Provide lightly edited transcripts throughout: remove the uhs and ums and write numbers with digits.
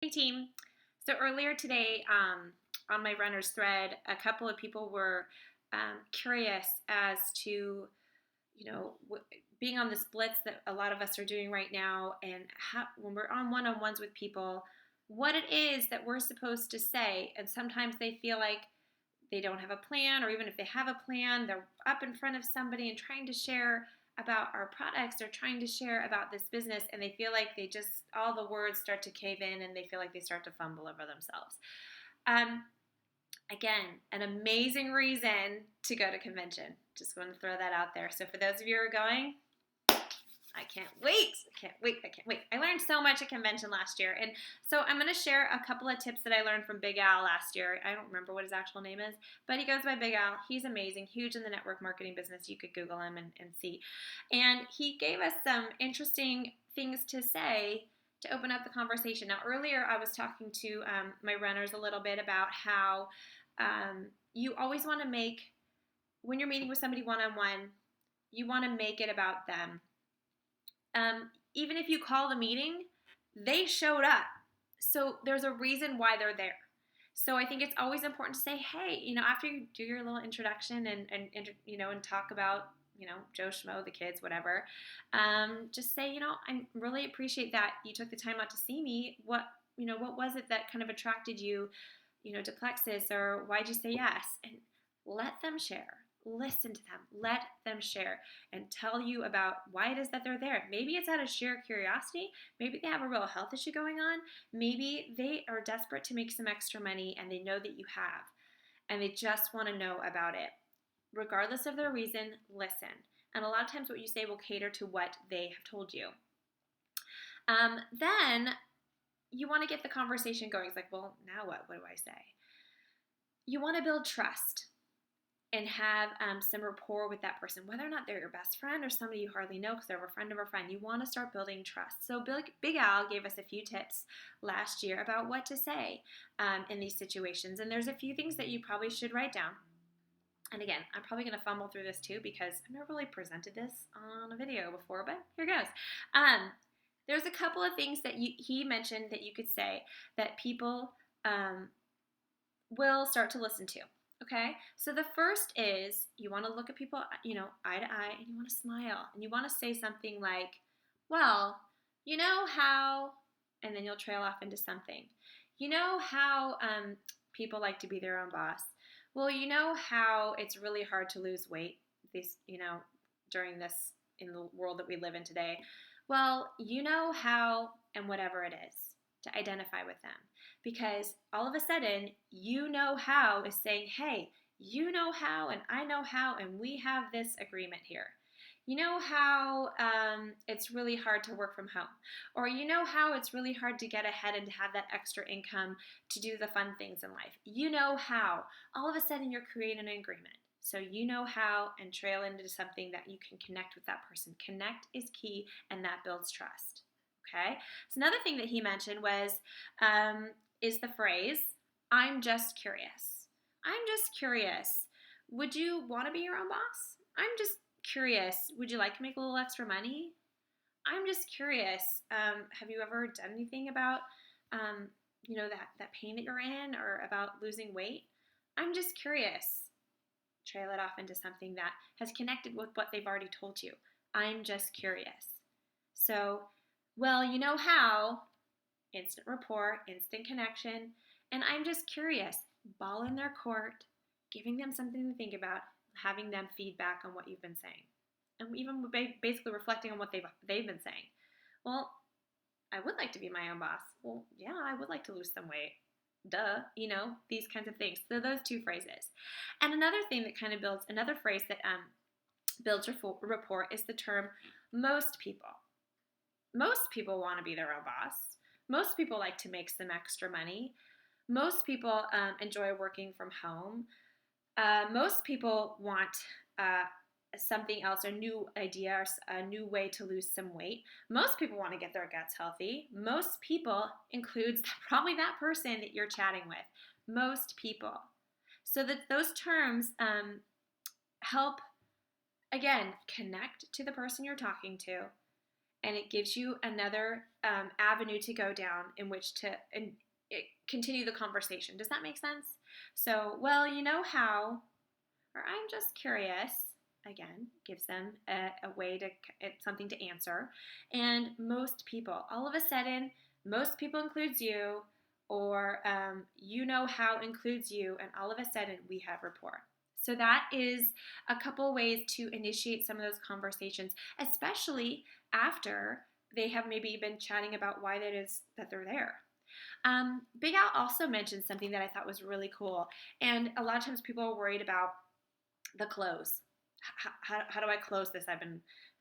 Hey team. So earlier today, on my runners thread, a couple of people were curious as to, being on this blitz that a lot of us are doing right now, and how, when we're on one-on-ones with people, what it is that we're supposed to say. And sometimes they feel like they don't have a plan, or even if they have a plan, they're up in front of somebody and trying to share about our products or trying to share about this business, and they feel like they just, all the words start to cave in and they feel like they start to fumble over themselves. um, Again, an amazing reason to go to convention. Just want to throw that out there. So for those of you who are going, I can't wait. I can't wait. I can't wait. I learned so much at convention last year. And so I'm going to share a couple of tips that I learned from Big Al last year. I don't remember what his actual name is, but he goes by Big Al. He's amazing, huge in the network marketing business. You could Google him and see. And he gave us some interesting things to say to open up the conversation. Now, earlier I was talking to my runners a little bit about how you always want to make, when you're meeting with somebody one-on-one, you want to make it about them. Even if you call the meeting, they showed up. So there's a reason why they're there. So I think it's always important to say, hey, after you do your little introduction and talk about, Joe Schmo, the kids, whatever, just say, I really appreciate that you took the time out to see me. What was it that kind of attracted you, to Plexus, or why'd you say yes? And let them share. Listen to them, let them share and tell you about why it is that they're there. Maybe it's out of sheer curiosity. Maybe they have a real health issue going on. Maybe they are desperate to make some extra money and they know that you have, and they just want to know about it. Regardless of their reason, listen. And a lot of times what you say will cater to what they have told you. Then you want to get the conversation going. It's like, well, now what? What do I say? You want to build trust and have some rapport with that person, whether or not they're your best friend or somebody you hardly know because they're a friend of a friend. You want to start building trust. So Big Al gave us a few tips last year about what to say in these situations. And there's a few things that you probably should write down. And again, I'm probably going to fumble through this too because I've never really presented this on a video before, but here goes. There's a couple of things that he mentioned that you could say that people will start to listen to. Okay, so the first is you want to look at people, eye to eye, and you want to smile. And you want to say something like, well, you know how, and then you'll trail off into something. You know how people like to be their own boss. Well, you know how it's really hard to lose weight, during this, in the world that we live in today. Well, you know how, and whatever it is, to identify with them. Because all of a sudden, you know how is saying, hey, you know how, and I know how, and we have this agreement here. You know how it's really hard to work from home. Or you know how it's really hard to get ahead and to have that extra income to do the fun things in life. You know how. All of a sudden, you're creating an agreement. So you know how, and trail into something that you can connect with that person. Connect is key, and that builds trust. Okay? So another thing that he mentioned was is the phrase, I'm just curious. I'm just curious. Would you want to be your own boss? I'm just curious. Would you like to make a little extra money? I'm just curious. Have you ever done anything about, that pain that you're in, or about losing weight? I'm just curious. Trail it off into something that has connected with what they've already told you. I'm just curious. So, well, you know how, instant rapport, instant connection, and I'm just curious. Ball in their court, giving them something to think about, having them feedback on what you've been saying, and even basically reflecting on what they've been saying. Well, I would like to be my own boss. Well, yeah, I would like to lose some weight. Duh, these kinds of things. So those two phrases. And another thing that kind of builds, another phrase that builds rapport is the term most people. Most people want to be their own boss. Most people like to make some extra money. Most people enjoy working from home. Most people want something else, a new idea, or a new way to lose some weight. Most people want to get their guts healthy. Most people includes probably that person that you're chatting with. Most people. So that those terms help, again, connect to the person you're talking to, and it gives you another avenue to go down in which to continue the conversation. Does that make sense? So, well, you know how, or I'm just curious. Again, gives them a way to something to answer. And most people, all of a sudden, most people includes you, or you know how includes you, and all of a sudden we have rapport. So that is a couple ways to initiate some of those conversations, especially after they have maybe been chatting about why that is that they're there. Big Al also mentioned something that I thought was really cool, and a lot of times people are worried about the close. How do I close this?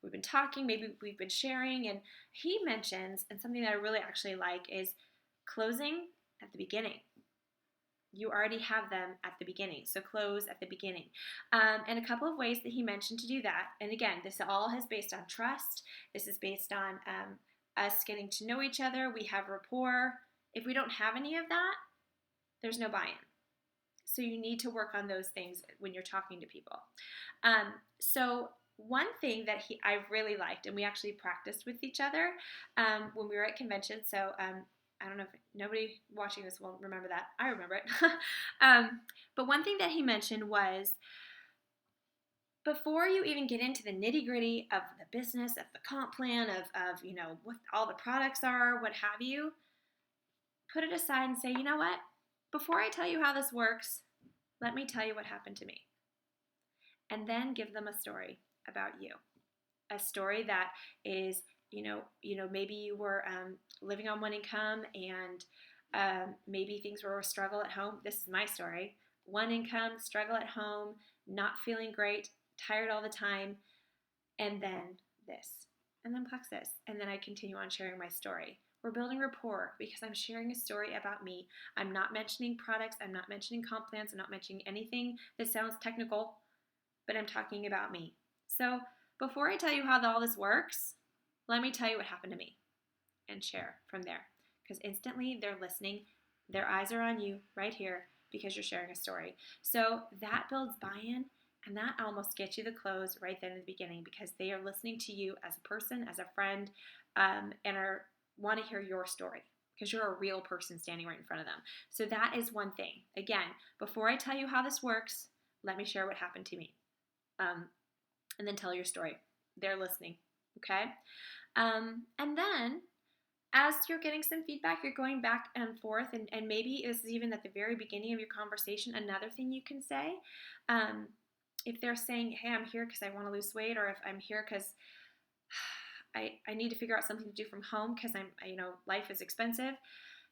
We've been talking, maybe we've been sharing, and he mentions, and something that I really actually like is closing at the beginning. You already have them at the beginning, so close at the beginning. And a couple of ways that he mentioned to do that, and again, this all is based on trust. This is based on us getting to know each other. We have rapport. If we don't have any of that, there's no buy-in. So you need to work on those things when you're talking to people. So one thing that I really liked, and we actually practiced with each other when we were at convention. So I don't know if nobody watching this will remember that. I remember it. But one thing that he mentioned was, before you even get into the nitty gritty of the business, of the comp plan, of what all the products are, what have you, put it aside and say, you know what? Before I tell you how this works, let me tell you what happened to me. And then give them a story about you. A story that is, maybe you were living on one income, and maybe things were a struggle at home. This is my story. One income, struggle at home, not feeling great, tired all the time, and then this, and then Plexus, and then I continue on sharing my story. We're building rapport because I'm sharing a story about me. I'm not mentioning products. I'm not mentioning comp plans. I'm not mentioning anything that sounds technical, but I'm talking about me. So before I tell you how all this works, let me tell you what happened to me and share from there. Because instantly they're listening. Their eyes are on you right here because you're sharing a story. So that builds buy-in, and that almost gets you the close right then in the beginning, because they are listening to you as a person, as a friend, and want to hear your story because you're a real person standing right in front of them. So that is one thing. Again, before I tell you how this works, let me share what happened to me. And then tell your story. They're listening, okay? And then as you're getting some feedback, you're going back and forth, and maybe this is even at the very beginning of your conversation, another thing you can say. If they're saying, hey, I'm here because I want to lose weight, or if I'm here because I need to figure out something to do from home because life is expensive,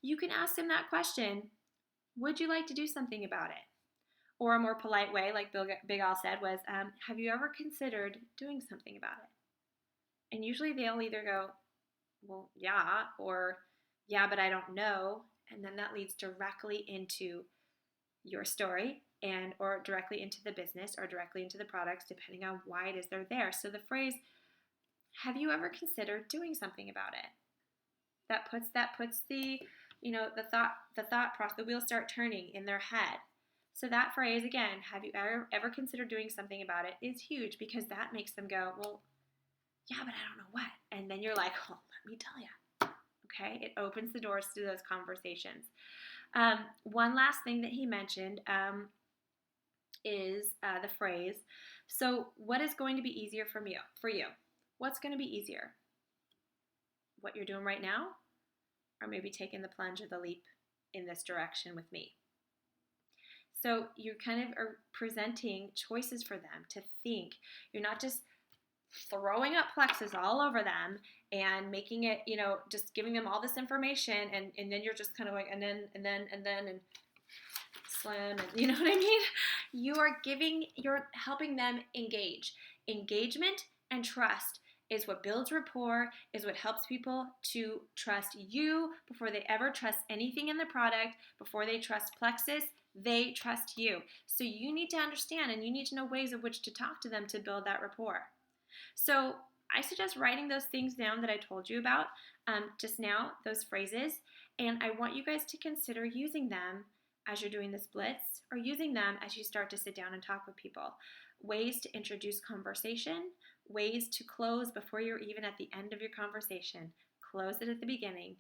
you can ask them that question. Would you like to do something about it? Or a more polite way, like Big Al said, was, have you ever considered doing something about it? And usually they'll either go, well, yeah, or yeah, but I don't know. And then that leads directly into your story, or directly into the business, or directly into the products, depending on why it is they're there. So the phrase, have you ever considered doing something about it? That puts the thought process, the wheels start turning in their head. So that phrase, again, have you ever considered doing something about it, is huge, because that makes them go, well, yeah, but I don't know what. And then you're like, well, let me tell you. Okay? It opens the doors to those conversations. One last thing that he mentioned is the phrase, so what is going to be easier for you? What's going to be easier? What you're doing right now? Or maybe taking the plunge or the leap in this direction with me? So you kind of are presenting choices for them to think. You're not just throwing up Plexus all over them and making it, just giving them all this information, and then you're just kind of like, and then slim, and you know what I mean? You're helping them engage. Engagement and trust is what builds rapport, is what helps people to trust you before they ever trust anything in the product, before they trust Plexus. They trust you. So you need to understand, and you need to know ways of which to talk to them to build that rapport. So I suggest writing those things down that I told you about just now, those phrases, and I want you guys to consider using them as you're doing this blitz, or using them as you start to sit down and talk with people. Ways to introduce conversation, ways to close before you're even at the end of your conversation. Close it at the beginning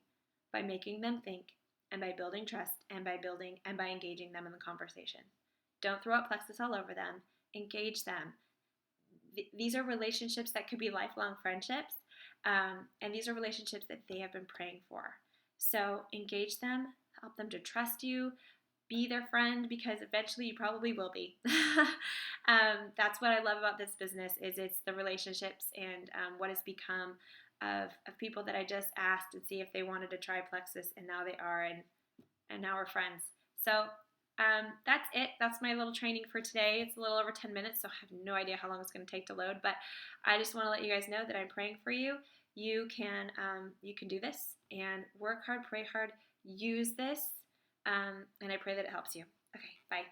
by making them think and by building trust and by engaging them in the conversation. Don't throw out Plexus all over them. Engage them. These are relationships that could be lifelong friendships, and these are relationships that they have been praying for. So engage them, help them to trust you, be their friend, because eventually you probably will be. That's what I love about this business, is it's the relationships and what has become of people that I just asked and see if they wanted to try Plexus, and now they are, and now we're friends. So that's it. That's my little training for today. It's a little over 10 minutes, so I have no idea how long it's going to take to load, but I just want to let you guys know that I'm praying for you. You can do this, and work hard, pray hard, use this, and I pray that it helps you. Okay, bye.